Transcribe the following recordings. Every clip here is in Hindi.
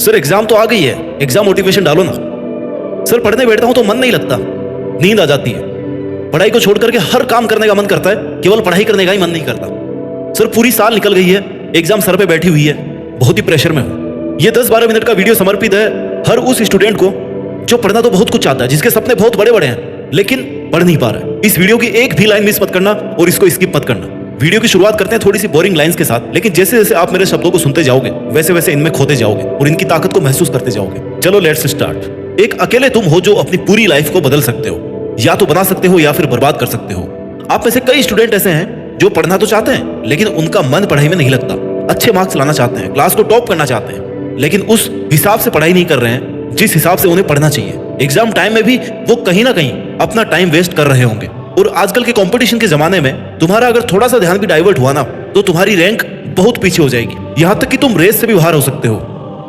सर एग्जाम तो आ गई है, एग्जाम मोटिवेशन डालो ना। सर पढ़ने बैठता हूं तो मन नहीं लगता, नींद आ जाती है। पढ़ाई को छोड़ करके हर काम करने का मन करता है, केवल पढ़ाई करने का ही मन नहीं करता। सर पूरी साल निकल गई है, एग्जाम सर पे बैठी हुई है, बहुत ही प्रेशर में हूं। ये 10-12 मिनट का वीडियो समर्पित है हर उस स्टूडेंट को जो पढ़ना तो बहुत कुछ चाहता है, जिसके सपने बहुत बड़े बड़े हैं लेकिन पढ़ नहीं पा रहा है। इस वीडियो की एक भी लाइन मिस मत करना और इसको स्किप मत करना। वीडियो की शुरुआत करते हैं थोड़ी सी बोरिंग लाइंस के साथ, लेकिन जैसे जैसे आप मेरे शब्दों को सुनते जाओगे वैसे वैसे इनमें खोते जाओगे और इनकी ताकत को महसूस करते जाओगे। चलो लेट्स स्टार्ट। एक अकेले तुम हो जो अपनी पूरी लाइफ को बदल सकते हो, या तो बना सकते हो या फिर बर्बाद कर सकते हो। आप में से कई स्टूडेंट ऐसे हैं जो पढ़ना तो चाहते हैं लेकिन उनका मन पढ़ाई में नहीं लगता। अच्छे मार्क्स लाना चाहते हैं, क्लास को टॉप करना चाहते हैं, लेकिन उस हिसाब से पढ़ाई नहीं कर रहे हैं जिस हिसाब से उन्हें पढ़ना चाहिए। एग्जाम टाइम में भी वो कहीं ना कहीं अपना टाइम वेस्ट कर रहे होंगे। और आजकल के कंपटीशन के जमाने में तुम्हारा अगर थोड़ा सा ध्यान भी डाइवर्ट हुआ ना तो तुम्हारी रैंक बहुत पीछे हो जाएगी, यहाँ तक कि तुम रेस से भी बाहर हो सकते हो।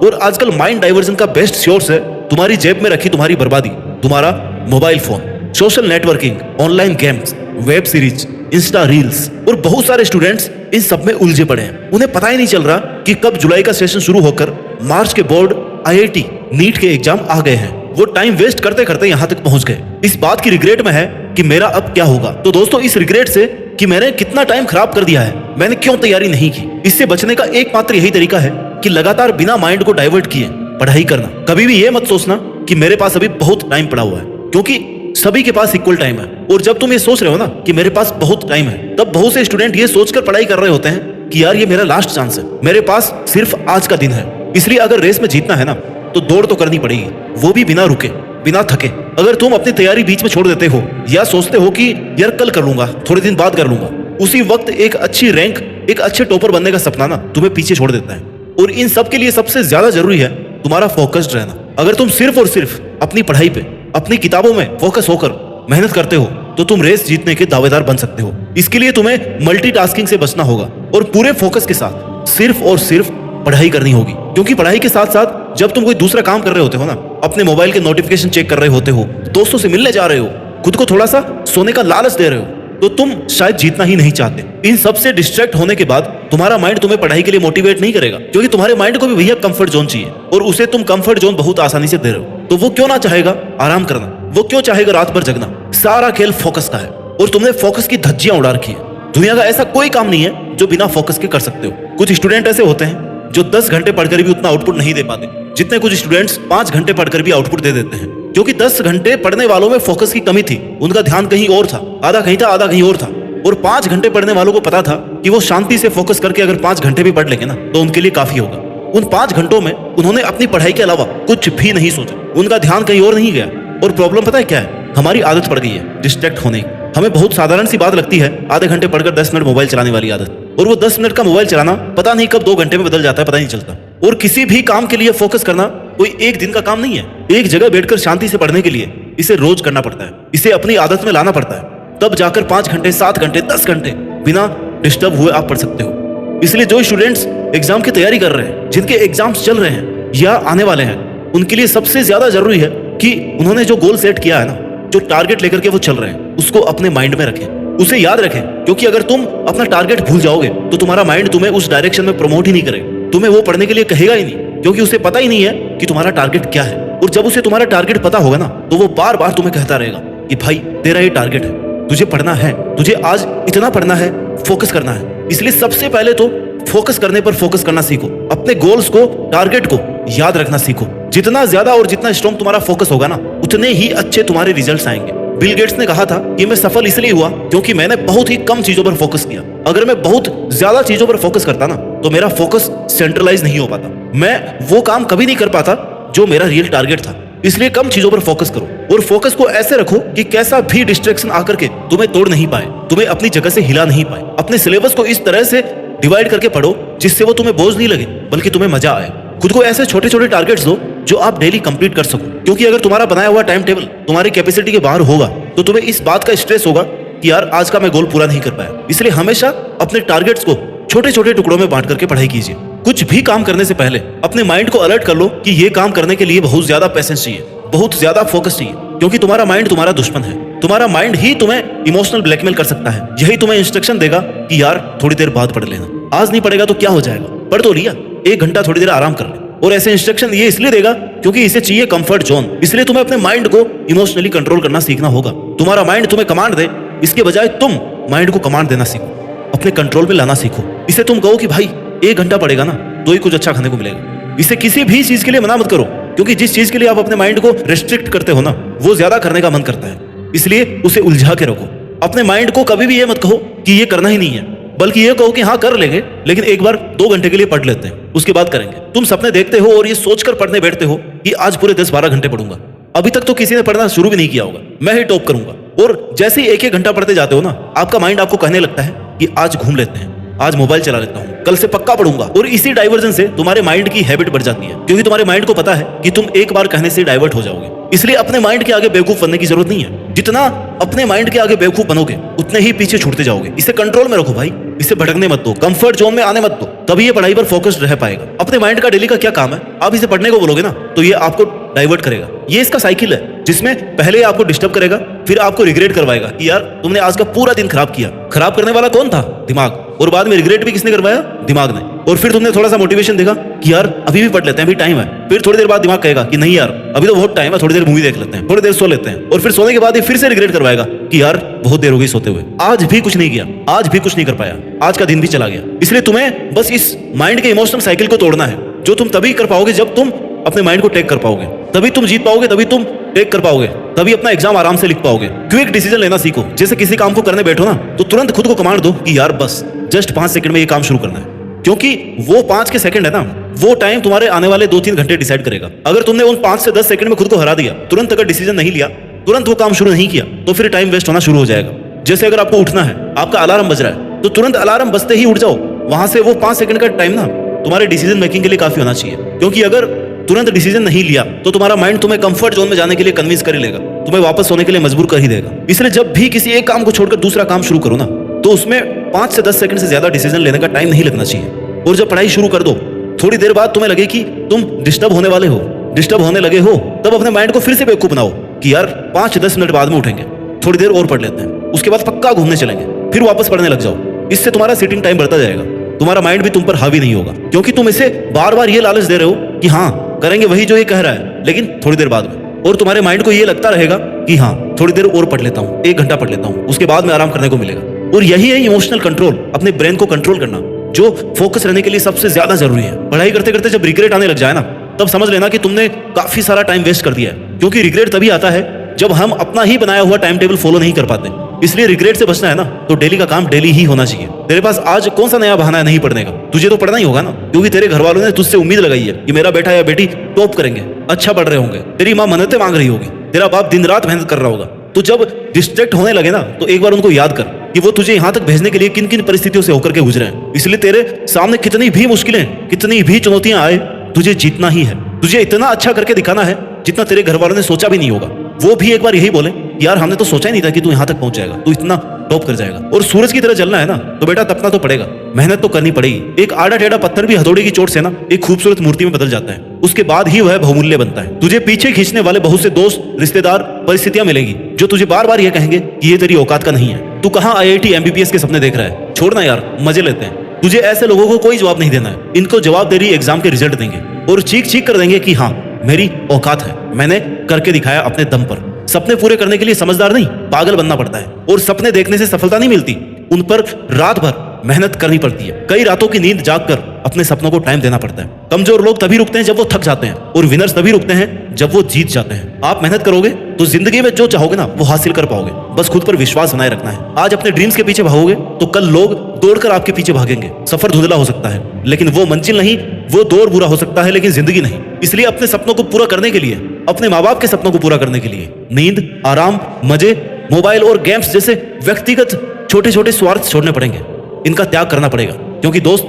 और आजकल माइंड डाइवर्जन का बेस्ट सोर्स है तुम्हारी जेब में रखी तुम्हारी बर्बादी, तुम्हारा mobile phone, social networking, online games, web series, Insta reels. और बहुत सारे स्टूडेंट्स इन सब में उलझे पड़े हैं। उन्हें पता ही नहीं चल रहा कि कब जुलाई का सेशन शुरू होकर मार्च के बोर्ड, IIT, नीट के एग्जाम आ गए हैं। वो टाइम वेस्ट करते करते यहाँ तक पहुंच गए। इस बात की रिग्रेट में है कि मेरा अब क्या होगा। तो दोस्तों इस रिग्रेट से कि मैंने कितना टाइम खराब कर दिया है, मैंने क्यों तैयारी नहीं की, इससे बचने का एकमात्र यही तरीका है कि लगातार बिना माइंड को डाइवर्ट किए पढ़ाई करना। कभी भी ये मत सोचना कि मेरे पास अभी बहुत टाइम पड़ा हुआ है, क्योंकि सभी के पास इक्वल टाइम है। और जब तुम ये सोच रहे हो ना कि मेरे पास बहुत टाइम है, तब बहुत से स्टूडेंट ये सोचकर पढ़ाई कर रहे होते हैं कि यार ये मेरा लास्ट चांस है, मेरे पास सिर्फ आज का दिन है। इसलिए अगर रेस में जीतना है ना तो दौड़ तो करनी पड़ेगी, वो भी बिना रुके, बिना थके। अगर तुम अपनी तैयारी बीच में छोड़ देते हो या सोचते हो कि यार कल कर लूंगा, थोड़े दिन बाद कर लूंगा, उसी वक्त एक अच्छी रैंक, एक अच्छे टॉपर बनने का सपना ना तुम्हें पीछे छोड़ देता है। और इन सब के लिए सबसे ज्यादा जरूरी है तुम्हारा फोकस्ड रहना। अगर तुम सिर्फ और सिर्फ अपनी पढ़ाई पे, अपनी किताबों में फोकस होकर मेहनत करते हो तो तुम रेस जीतने के दावेदार बन सकते हो। इसके लिए तुम्हें मल्टीटास्किंग से बचना होगा और पूरे फोकस के साथ सिर्फ और सिर्फ पढ़ाई करनी होगी। क्योंकि पढ़ाई के साथ साथ जब तुम कोई दूसरा काम कर रहे होते हो ना, अपने मोबाइल के नोटिफिकेशन चेक कर रहे होते हो, दोस्तों से मिलने जा रहे हो, खुद को थोड़ा सा सोने का लालच दे रहे हो, तो तुम शायद जीतना ही नहीं चाहते। इन सब से डिस्ट्रैक्ट होने के बाद तुम्हारा माइंड तुम्हें पढ़ाई के लिए मोटिवेट नहीं करेगा, क्योंकि तुम्हारे माइंड को भी भैया कंफर्ट जोन चाहिए और उसे तुम कंफर्ट जोन बहुत आसानी से दे रहे हो। तो वो क्यों ना चाहेगा आराम करना, वो क्यों चाहेगा रात भर जगना। सारा खेल फोकस का है और तुमने फोकस की धज्जियां उड़ा रखी है। दुनिया का ऐसा कोई काम नहीं है जो बिना फोकस के कर सकते हो। कुछ स्टूडेंट ऐसे होते हैं जो 10 घंटे पढ़कर भी उतना आउटपुट नहीं दे पाते जितने कुछ स्टूडेंट्स 5 घंटे पढ़कर भी आउटपुट दे देते हैं। क्योंकि 10 घंटे पढ़ने वालों में फोकस की कमी थी, उनका ध्यान कहीं और था, आधा कहीं था, आधा कहीं और था। और 5 घंटे पढ़ने वालों को पता था कि वो शांति से फोकस करके अगर 5 घंटे भी पढ़ लेंगे ना तो उनके लिए काफी होगा। उन 5 घंटों में उन्होंने अपनी पढ़ाई के अलावा कुछ भी नहीं सोचा, उनका ध्यान कहीं और नहीं गया। और प्रॉब्लम पता है क्या है, हमारी आदत पड़ गई है डिस्ट्रैक्ट होने की। हमें बहुत साधारण सी बात लगती है आधे घंटे पढ़कर 10 मिनट मोबाइल चलाने वाली आदत, और वो 10 मिनट का मोबाइल चलाना पता नहीं कब 2 घंटे में बदल जाता है, पता नहीं चलता। और किसी भी काम के लिए फोकस करना कोई एक दिन का काम नहीं है। एक जगह बैठकर शांति से पढ़ने के लिए इसे रोज करना पड़ता है, इसे अपनी आदत में लाना पड़ता है, तब जाकर 5 घंटे, 7 घंटे, 10 घंटे बिना डिस्टर्ब हुए आप पढ़ सकते हो। इसलिए जो स्टूडेंट्स एग्जाम की तैयारी कर रहे हैं, जिनके एग्जाम्स चल रहे हैं या आने वाले हैं, उनके लिए सबसे ज्यादा जरूरी है कि उन्होंने जो गोल सेट किया है ना, जो टारगेट लेकर के वो चल रहे हैं, उसको अपने माइंड में रखें, उसे याद रखें। क्योंकि अगर तुम अपना टारगेट भूल जाओगे तो तुम्हारा माइंड तुम्हें उस डायरेक्शन में प्रमोट ही नहीं करेगा, तुम्हें वो पढ़ने के लिए कहेगा ही नहीं, क्योंकि उसे पता ही नहीं है कि तुम्हारा टारगेट क्या है। और जब उसे तुम्हारा टारगेट पता होगा ना तो वो बार बार तुम्हें कहता रहेगा कि भाई तेरा ये टारगेट है, तुझे पढ़ना है, तुझे आज इतना पढ़ना है, फोकस करना है। इसलिए सबसे पहले तो फोकस करने पर फोकस करना सीखो, अपने गोल्स को, टारगेट को याद रखना सीखो। जितना ज्यादा और जितना स्ट्रॉन्ग तुम्हारा फोकस होगा ना, उतने ही अच्छे तुम्हारे रिजल्ट्स आएंगे। बिल गेट्स ने कहा था कि मैं सफल इसलिए हुआ क्योंकि मैंने बहुत ही कम चीजों पर फोकस किया। अगर मैं बहुत ज्यादा चीजों पर फोकस करता ना तो मेरा फोकस सेंट्रलाइज नहीं हो पाता, मैं वो काम कभी नहीं कर पाता जो मेरा रियल टारगेट था। इसलिए कम चीजों पर फोकस करो और फोकस को ऐसे रखो कि कैसा भी डिस्ट्रैक्शन आकर के तुम्हें तोड़ नहीं पाए, तुम्हें अपनी जगह से हिला नहीं पाए। अपने सिलेबस को इस तरह से डिवाइड करके पढ़ो जिससे वो तुम्हें बोझ नहीं लगे बल्कि तुम्हें मजा आए। खुद को ऐसे छोटे छोटे टारगेट्स दो जो आप डेली कंप्लीट कर सको, क्योंकि अगर तुम्हारा बनाया हुआ टाइम टेबल तुम्हारी कैपेसिटी के बाहर होगा तो तुम्हें इस बात का स्ट्रेस होगा कि यार आज का मैं गोल पूरा नहीं कर पाया। इसलिए हमेशा अपने टारगेट्स को छोटे छोटे टुकड़ों में बांट करके पढ़ाई कीजिए। कुछ भी काम करने से पहले अपने माइंड को अलर्ट कर लो कि ये काम करने के लिए बहुत ज्यादा पेशेंस चाहिए, बहुत ज्यादा फोकस चाहिए, क्योंकि तुम्हारा माइंड तुम्हारा दुश्मन है। तुम्हारा माइंड ही तुम्हें इमोशनल ब्लैकमेल कर सकता है। यही तुम्हें इंस्ट्रक्शन देगा कि यार थोड़ी देर बाद पढ़ लेना, आज नहीं पढ़ेगा तो क्या हो जाएगा, पढ़ तो लिया, 1 घंटा थोड़ी देर आराम कर ले। और ऐसे इंस्ट्रक्शन ये इसलिए देगा क्योंकि इसे चाहिए कंफर्ट जोन। इसलिए तुम्हें अपने माइंड को इमोशनली कंट्रोल करना सीखना होगा। तुम्हारा माइंड तुम्हें कमांड दे, इसके बजाय तुम माइंड को कमांड देना सीखो, अपने कंट्रोल में लाना सीखो। इसे तुम कहो कि भाई 1 घंटा पड़ेगा ना तो ही कुछ अच्छा खाने को मिलेगा। इसे किसी भी चीज के लिए मना मत करो, क्योंकि जिस चीज के लिए आप अपने माइंड को रेस्ट्रिक्ट करते हो ना, वो ज्यादा करने का मन करता है। इसलिए उसे उलझा के रखो। अपने माइंड को कभी भी ये मत कहो कि ये करना ही नहीं है, बल्कि ये कहो कि हाँ कर लेंगे, लेकिन एक बार 2 घंटे के लिए पढ़ लेते हैं, उसके बाद करेंगे। तुम सपने देखते हो और ये सोचकर पढ़ने बैठते हो कि आज पूरे 10-12 घंटे पढ़ूंगा। अभी तक तो किसी ने पढ़ना शुरू भी नहीं किया होगा, मैं ही टॉप करूंगा। और जैसे ही 1-1 घंटा पढ़ते जाते हो ना, आपका माइंड आपको कहने लगता है कि आज घूम लेते हैं, आज मोबाइल चला लेता हूँ, कल से पक्का पढ़ूंगा। और इसी डाइवर्जन से तुम्हारे माइंड की हैबिट बढ़ जाती है, क्योंकि तुम्हारे माइंड को पता है कि तुम एक बार कहने से डाइवर्ट हो जाओगे। इसलिए अपने माइंड के आगे बेवकूफ बनने की जरूरत नहीं है। जितना अपने माइंड के आगे बेवकूफ बनोगे, उतने ही पीछे छूटते जाओगे। इसे कंट्रोल में रखो भाई, इसे भटकने मत दो, कंफर्ट जोन में आने मत दो, तभी ये पढ़ाई पर फोकस्ड रह पाएगा। अपने माइंड का डेली का क्या काम है, आप इसे पढ़ने को बोलोगे ना तो ये आपको डाइवर्ट करेगा। ये इसका साइकिल है, जिसमें पहले आपको डिस्टर्ब करेगा, फिर आपको रिग्रेट करवाएगा कि यार तुमने आज का पूरा दिन खराब किया। खराब करने वाला कौन था? दिमाग। और बाद में रिग्रेट भी किसने करवाया? दिमाग ने। और फिर तुमने थोड़ा सा मोटिवेशन देखा कि यार अभी भी पढ़ लेते हैं, अभी टाइम है। फिर थोड़ी देर बाद दिमाग कहेगा कि नहीं यार अभी तो बहुत टाइम है, थोड़ी देर मूवी देख लेते हैं, थोड़ी देर सो लेते हैं। और फिर सोने के बाद ये फिर से रिग्रेट करवाएगा कि यार बहुत देर हो गई सोते हुए, आज भी कुछ नहीं किया, आज भी कुछ नहीं कर पाया, आज का दिन भी चला गया। इसलिए तुम्हें बस इस माइंड के इमोशनल साइकिल को तोड़ना है, जो तुम तभी कर पाओगे जब तुम अपने माइंड को टेक कर पाओगे, तभी तुम जीत पाओगे, तभी तुम टेक कर पाओगे, तभी अपना एग्जाम आराम से लिख पाओगे। क्विक डिसीजन लेना सीखो। जैसे किसी काम को करने बैठो ना तो तुरंत खुद को कमांड दो कि यार बस जस्ट 5 सेकंड में ये काम शुरू करना है, क्योंकि वो 5 के सेकंड है ना, वो टाइम तुम्हारे आने वाले 2-3 घंटे डिसाइड करेगा। अगर तुमने उन 5 से 10 सेकंड में खुद को हरा दिया, तुरंत अगर डिसीजन नहीं लिया, तुरंत वो काम शुरू नहीं किया, तो फिर टाइम वेस्ट होना शुरू हो जाएगा। जैसे अगर आपको उठना है, आपका अलार्म बज रहा है, तो तुरंत अलार्म बजते ही उठ जाओ। वहां से वो 5 सेकंड का टाइम ना तुम्हारे डिसीजन मेकिंग के लिए काफी होना चाहिए, क्योंकि अगर तुरंत डिसीजन नहीं लिया तो तुम्हारा माइंड तुम्हें कंफर्ट जोन में जाने के लिए कन्विंस कर ही लेगा, तुम्हें वापस सोने के लिए मजबूर कर ही देगा। इसलिए जब भी किसी एक काम को छोड़कर दूसरा काम शुरू करो ना, तो उसमें 5 से 10 सेकंड से ज्यादा डिसीजन लेने का टाइम नहीं लगना चाहिए। और जब पढ़ाई शुरू कर दो, थोड़ी देर बाद तुम्हें लगे कि तुम डिस्टर्ब होने वाले हो, डिस्टर्ब होने लगे हो, तब अपने माइंड को फिर से बेवकूफ बनाओ कि यार 5-10 मिनट बाद में उठेंगे, थोड़ी देर और पढ़ लेते हैं, उसके बाद पक्का घूमने चलेंगे, फिर वापस पढ़ने लग जाओ। इससे तुम्हारा सिटिंग टाइम बढ़ता जाएगा, तुम्हारा माइंड भी तुम पर हावी नहीं होगा, क्योंकि तुम इसे बार बार ये लालच दे रहे हो कि हाँ करेंगे वही जो ये कह रहा है, लेकिन थोड़ी देर बाद में। और तुम्हारे माइंड को ये लगता रहेगा कि हाँ थोड़ी देर और पढ़ लेता हूँ, 1 घंटा पढ़ लेता हूँ, उसके बाद में आराम करने को मिलेगा। और यही है इमोशनल कंट्रोल, अपने ब्रेन को कंट्रोल करना, जो फोकस रहने के लिए सबसे ज्यादा जरूरी है। पढ़ाई करते करते जब रिग्रेट आने लग जाए ना, तब समझ लेना कि तुमने काफी सारा टाइम वेस्ट कर दिया है, क्योंकि रिग्रेट तभी आता है जब हम अपना ही बनाया हुआ टाइम टेबल फॉलो नहीं कर पाते। इसलिए रिग्रेट से बचना है ना, तो डेली का काम डेली ही होना चाहिए। तेरे पास आज कौन सा नया बहाना है नहीं पढ़ने का? तुझे तो पढ़ना ही होगा ना, क्योंकि तेरे घर वालों ने तुझसे उम्मीद लगाई है कि मेरा बेटा या बेटी टॉप करेंगे, अच्छा पढ़ रहे होंगे, तेरी माँ मन्नतें मांग रही होगी, तेरा बाप दिन रात मेहनत कर रहा होगा। तो जब डिस्ट्रैक्ट होने लगे ना, तो एक बार उनको याद कर कि वो तुझे यहाँ तक भेजने के लिए किन किन परिस्थितियों से होकर के गुजरे हैं। इसलिए तेरे सामने कितनी भी मुश्किलें, कितनी भी चुनौतियां आए, तुझे जीतना ही है। तुझे इतना अच्छा करके दिखाना है जितना तेरे घर वालों ने सोचा भी नहीं होगा। वो भी एक बार यही बोले, यार हमने तो सोचा ही नहीं था कि तू यहाँ तक पहुंच जाएगा, तू इतना टॉप कर जाएगा। और सूरज की तरह जलना है ना, तो बेटा तपना तो पड़ेगा, मेहनत तो करनी पड़ेगी। एक आड़ा टेढ़ा पत्थर भी हथौड़े की चोट से ना एक खूबसूरत मूर्ति में बदल जाता है, उसके बाद ही वह बहुमूल्य बनता है। तुझे पीछे खींचने वाले बहुत से दोस्त, रिश्तेदार, परिस्थितियां मिलेंगी जो तुझे बार बार यह कहेंगे कि ये तेरी औकात का नहीं है, तू कहाँ IIT MBBS के सपने देख रहा है, छोड़ना यार, मजे लेते हैं। तुझे ऐसे लोगों को कोई जवाब नहीं देना है, इनको जवाब तेरी एग्जाम के रिजल्ट देंगे और चीख चीख कर देंगे कि हाँ मेरी औकात है, मैंने करके दिखाया अपने दम पर। सपने पूरे करने के लिए समझदार नहीं, पागल बनना पड़ता है। और सपने देखने से सफलता नहीं मिलती, उन पर रात भर मेहनत करनी पड़ती है। कई रातों की नींद जागकर अपने सपनों को टाइम देना पड़ता है। कमजोर लोग तभी रुकते हैं जब वो थक जाते हैं, और विनर्स तभी रुकते हैं जब वो जीत जाते हैं। आप मेहनत करोगे तो जिंदगी में जो चाहोगे ना वो हासिल कर पाओगे, बस खुद पर विश्वास बनाए रखना है। आज अपने ड्रीम्स के पीछे भागोगे तो कल लोग दौड़कर आपके पीछे भागेंगे। सफर धुंधला हो सकता है लेकिन वो मंजिल नहीं, वो दौर बुरा हो सकता है लेकिन जिंदगी नहीं। इसलिए अपने सपनों को पूरा करने के लिए, अपने माँ बाप के सपनों को पूरा करने के लिए नींद, आराम, मजे, मोबाइल और गेम्स जैसे व्यक्तिगत छोटे छोटे स्वार्थ छोड़ने पड़ेंगे। इनका त्याग करना पड़ेगा, क्योंकि दोस्त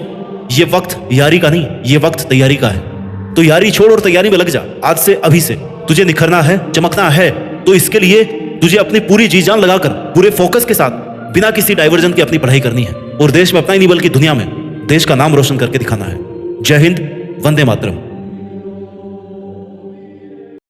ये वक्त यारी का नहीं, ये वक्त तैयारी का है। तो यारी छोड़ और तैयारी में लग जा आज से, अभी से। तुझे निखरना है, चमकना है, तो इसके लिए तुझे अपनी पूरी जी जान लगाकर पूरे फोकस के साथ बिना किसी डाइवर्जन के अपनी पढ़ाई करनी है और देश में अपना ही नहीं बल्कि दुनिया में देश का नाम रोशन करके दिखाना है। जय हिंद, वंदे मातरम।